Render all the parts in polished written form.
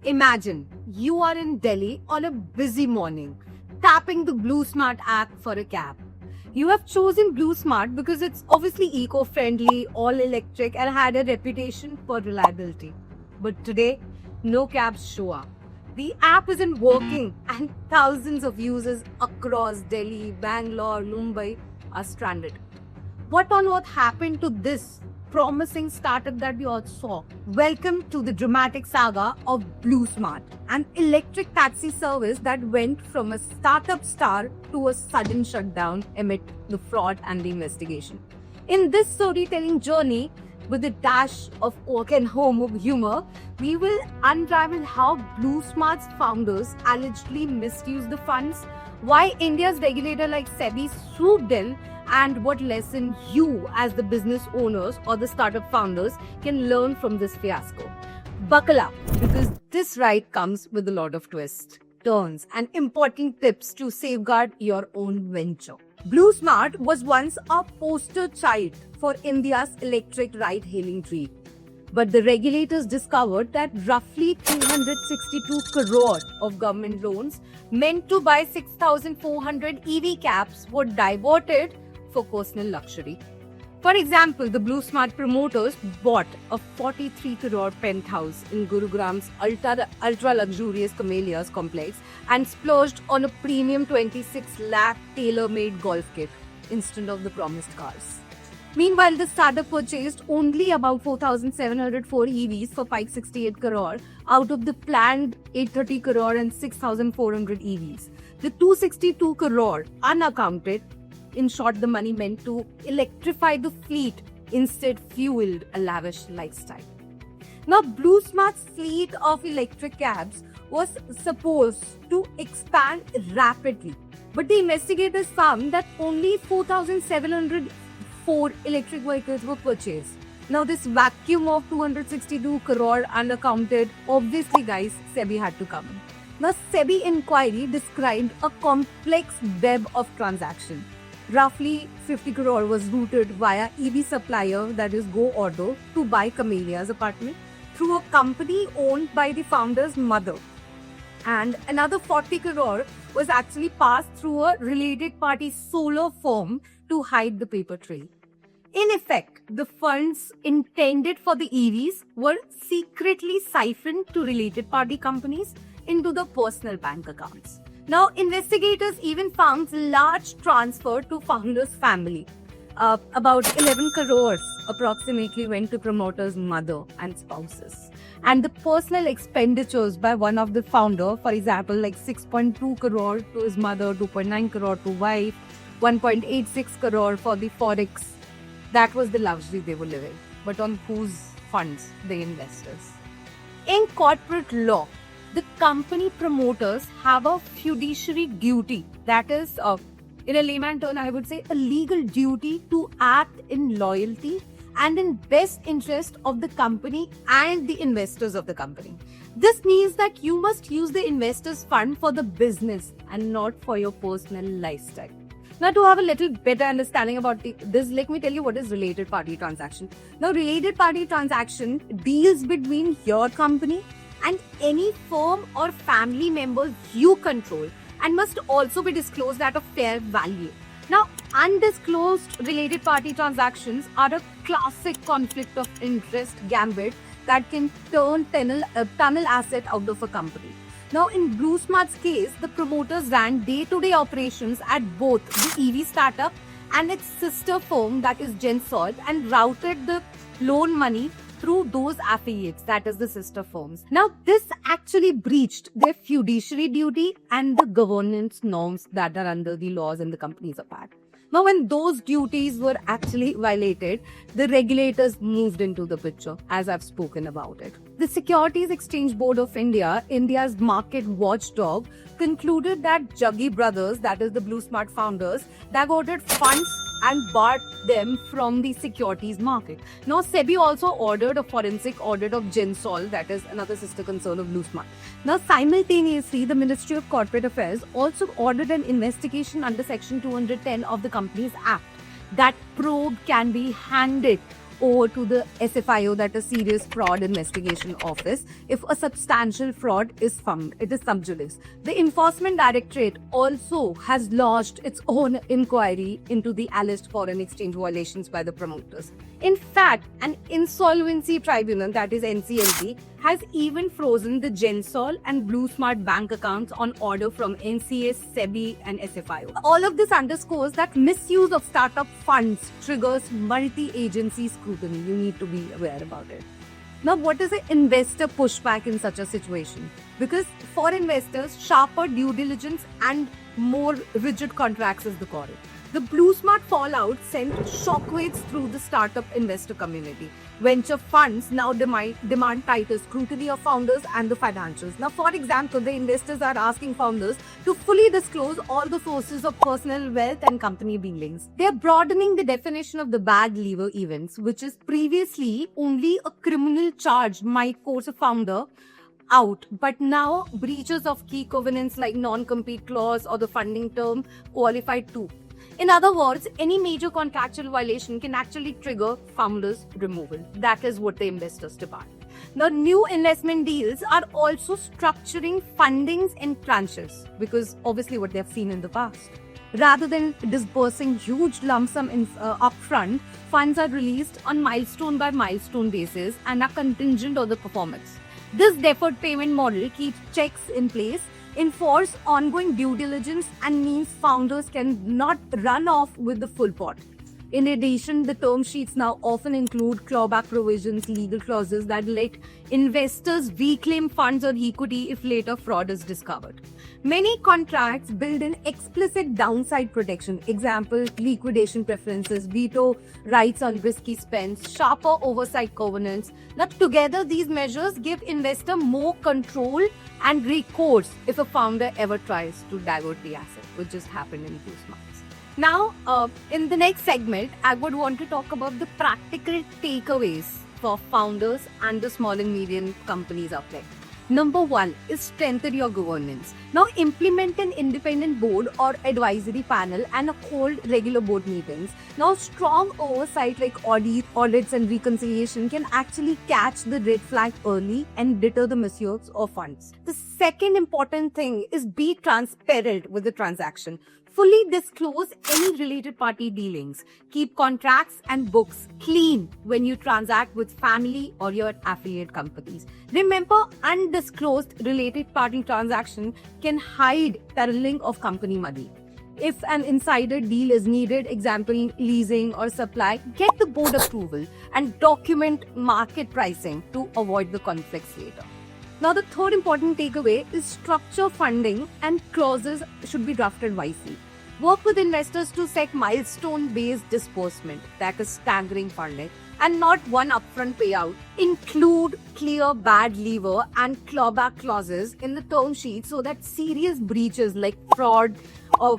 Imagine you are in Delhi on a busy morning, tapping the Blue Smart app for a cab. You have chosen Blue Smart because it's obviously eco-friendly, all-electric, and had a reputation for reliability. But today, no cabs show up. The app isn't working, and thousands of users across Delhi, Bangalore, Mumbai are stranded. What happened to this promising startup that we all saw? Welcome to the dramatic saga of Blue Smart, an electric taxi service that went from a startup star to a sudden shutdown amid the fraud and the investigation. In this storytelling journey, with a dash of work and home humor, we will unravel how Blue Smart's founders allegedly misused the funds, why India's regulator like SEBI swooped in, and what lesson you as the business owners or the startup founders can learn from this fiasco. Buckle up, because this ride comes with a lot of twists, turns, and important tips to safeguard your own venture. Blue Smart was once a poster child for India's electric ride-hailing dream. But the regulators discovered that roughly 262 crore of government loans meant to buy 6,400 EV cabs were diverted for personal luxury. For example, the Blue Smart promoters bought a 43 crore penthouse in Gurugram's ultra-luxurious Camellias complex and splurged on a premium 26 lakh tailor-made golf kit instead of the promised cars. Meanwhile, the startup purchased only about 4,704 EVs for 568 crore out of the planned 830 crore and 6,400 EVs. The 262 crore unaccounted. In short, the money meant to electrify the fleet instead fueled a lavish lifestyle. Now, Blue Smart's fleet of electric cabs was supposed to expand rapidly, but the investigators found that only 4,704 electric vehicles were purchased. Now, this vacuum of 262 crore unaccounted, obviously, guys, SEBI had to come in. Now, SEBI inquiry described a complex web of transactions. Roughly 50 crore was routed via EV supplier, that is Go Auto, to buy Camellia's apartment through a company owned by the founder's mother. And another 40 crore was actually passed through a related party solar firm to hide the paper trail. In effect, the funds intended for the EVs were secretly siphoned to related party companies into the personal bank accounts. Now, investigators even found large transfer to founder's family. About 11 crores approximately went to promoter's mother and spouses. And the personal expenditures by one of the founder, for example, like 6.2 crore to his mother, 2.9 crore to wife, 1.86 crore for the forex. That was the luxury they were living. But on whose funds? The investors. In corporate law, the company promoters have a fiduciary duty, that is, in a layman term, I would say a legal duty to act in loyalty and in best interest of the company and the investors of the company. This means that you must use the investors' fund for the business and not for your personal lifestyle. Now, to have a little better understanding about this, let me tell you what is related party transaction. Now, related party transaction deals between your company and any firm or family members you control and must also be disclosed at a fair value. Now, undisclosed related party transactions are a classic conflict of interest gambit that can turn tunnel asset out of a company. Now, in Blue Smart's case, the promoters ran day-to-day operations at both the EV startup and its sister firm, that is Gensol, and routed the loan money through those affiliates, that is the sister firms. Now, this actually breached their fiduciary duty and the governance norms that are under the laws in the Companies Act. Now, when those duties were actually violated, the regulators moved into the picture, as I've spoken about it. The Securities Exchange Board of India, India's market watchdog, concluded that Jaggi brothers, that is the Blue Smart founders, diverted funds and barred them from the securities market. Now, SEBI also ordered a forensic audit of Gensol, that is another sister concern of Blue Smart. Now, simultaneously, the Ministry of Corporate Affairs also ordered an investigation under Section 210 of the Companies Act. That probe can be handed over to the SFIO, that is Serious Fraud Investigation Office, if a substantial fraud is found. It is sub judice. The Enforcement Directorate also has launched its own inquiry into the alleged foreign exchange violations by the promoters. In fact, an insolvency tribunal, that is NCLT, has even frozen the Gensol and BlueSmart bank accounts on order from NCA, SEBI and SFIO. All of this underscores that misuse of startup funds triggers multi-agency scrutiny. You need to be aware about it. Now, what is the investor pushback in such a situation? Because for investors, sharper due diligence and more rigid contracts is the call. The BlueSmart fallout sent shockwaves through the startup investor community. Venture funds now demand tighter scrutiny of founders and the financials. Now, for example, the investors are asking founders to fully disclose all the sources of personal wealth and company dealings. They are broadening the definition of the bad lever events, which is previously only a criminal charge might force a founder out, but now breaches of key covenants like non-compete clause or the funding term qualify too. In other words, any major contractual violation can actually trigger founders' removal. That is what the investors demand. Now, new investment deals are also structuring fundings in tranches, because obviously what they have seen in the past. Rather than disbursing huge lump sum upfront, funds are released on milestone by milestone basis and are contingent on the performance. This deferred payment model keeps checks in place, enforce ongoing due diligence, and means founders can not run off with the full pot. In addition, the term sheets now often include clawback provisions, legal clauses that let investors reclaim funds or equity if later fraud is discovered. Many contracts build in explicit downside protection, example, liquidation preferences, veto rights on risky spends, sharper oversight covenants. Now, together, these measures give investor more control and recourse if a founder ever tries to divert the asset, which just happened in BlueSmart. Now, in the next segment, I would want to talk about the practical takeaways for founders and the small and medium companies out there. Number one is strengthen your governance. Now, implement an independent board or advisory panel and hold regular board meetings. Now, strong oversight like audits and reconciliation can actually catch the red flag early and deter the misuse of funds. The second important thing is be transparent with the transaction. Fully disclose any related party dealings. Keep contracts and books clean when you transact with family or your affiliate companies. Remember, undisclosed related party transaction can hide tunneling of company money. If an insider deal is needed, example leasing or supply, get the board approval and document market pricing to avoid the conflicts later. Now, the third important takeaway is structure funding and clauses should be drafted wisely. Work with investors to set milestone-based disbursement, that is staggering funding, and not one upfront payout. Include clear bad lever and clawback clauses in the term sheet so that serious breaches like fraud or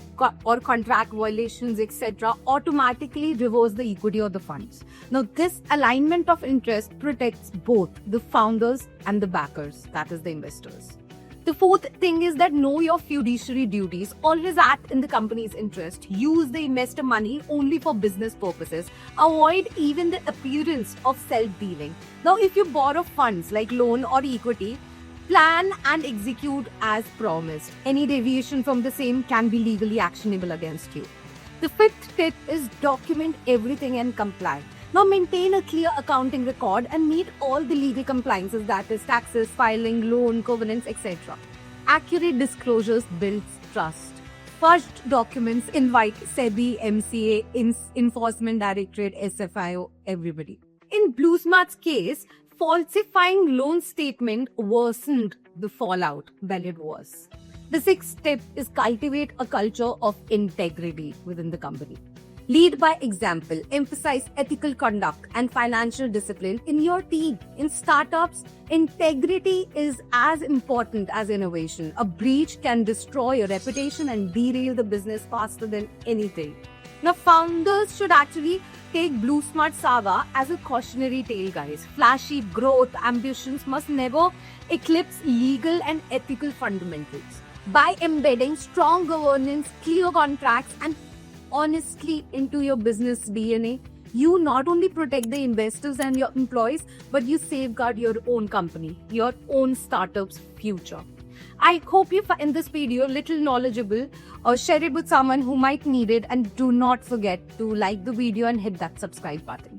contract violations, etc., automatically reverse the equity of the funds. Now, this alignment of interest protects both the founders and the backers, that is the investors. The fourth thing is that know your fiduciary duties. Always act in the company's interest. Use the investor money only for business purposes. Avoid even the appearance of self-dealing. Now, if you borrow funds like loan or equity, plan and execute as promised. Any deviation from the same can be legally actionable against you. The fifth tip is document everything and comply. Now, maintain a clear accounting record and meet all the legal compliances, that is taxes, filing, loan, covenants, etc. Accurate disclosures builds trust. First documents invite SEBI, MCA, Enforcement Directorate, SFIO, everybody. In BlueSmart's case, falsifying loan statement worsened the fallout when it was. The sixth tip is cultivate a culture of integrity within the company. Lead by example. Emphasize ethical conduct and financial discipline in your team. In startups, integrity is as important as innovation. A breach can destroy your reputation and derail the business faster than anything. Now, founders should actually take BlueSmart saga as a cautionary tale, guys. Flashy growth ambitions must never eclipse legal and ethical fundamentals. By embedding strong governance, clear contracts, and honestly into your business DNA, you not only protect the investors and your employees, but you safeguard your own company, your own startup's future. I hope you find this video little knowledgeable, or share it with someone who might need it, and do not forget to like the video and hit that subscribe button.